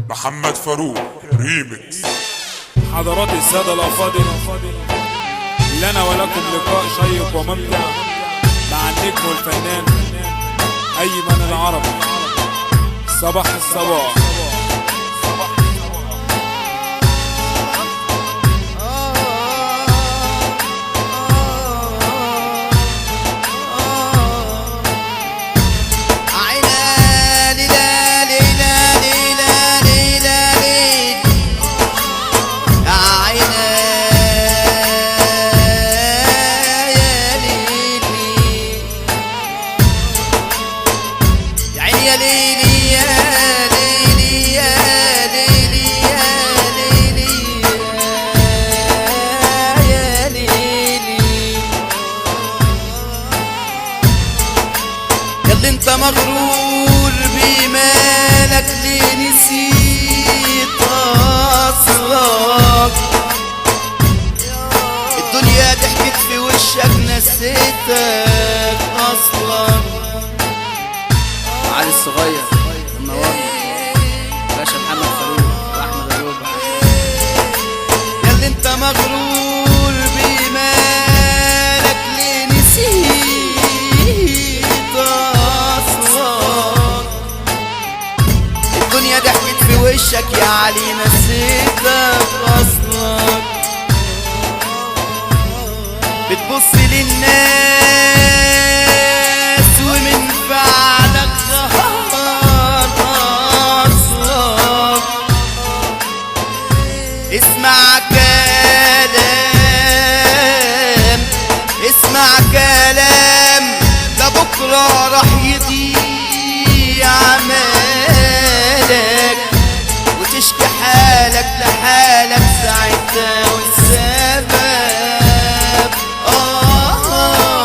محمد فاروق ريميكس. حضرات السادة الأفاضل، لنا ولكم لقاء شيق وممتع مع النجم والفنان أيمن العربي. صباح الصباح. انت مغرور بمالك ليه نسيت اصلك؟ الدنيا ضحكت في وشك نسيتك اصلا. علي الصغير منورنا باشا محمد فاروق واحمد اروبه. ياللي انت مغرور بمالك ليه نسيت الدنيا ضحكت في وشك يا علي نسيتك اصلك. بتبص للناس ومن فعلك ظهر اصلك. اسمع كلام اسمع كلام ده بكره راح يضيع عمالك وتشكي حالك لحالك ساعتها والسبب أصلك.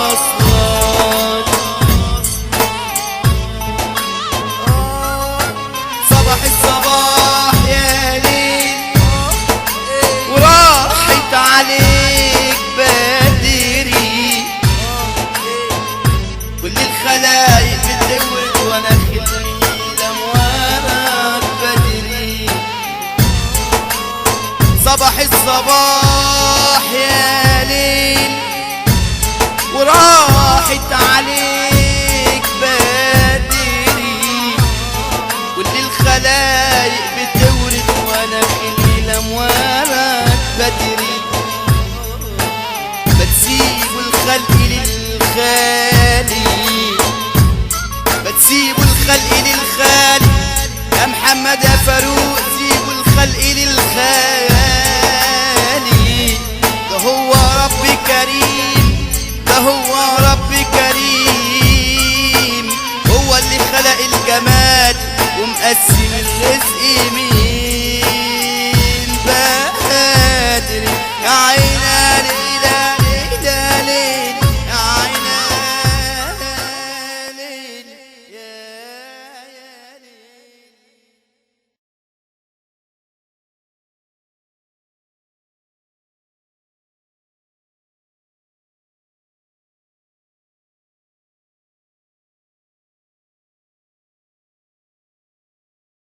صباح الصباح يا ليل وراحت عليك بدري، كل الخلايق بتدور وانا خدني لموارك بدري. صباح الصباح يا ليل وراحت عليك بدري، كل الخلايق بتورد وانا خلي لموارك بدري. بتسيبوا الخلق للخالق بتسيبوا الخلق للخالق يا محمد يا فاروق. سيبوا الخلق للخالق، ده هو رب كريم ده هو رب كريم. هو اللي خلق الجمال ومقسم الرزق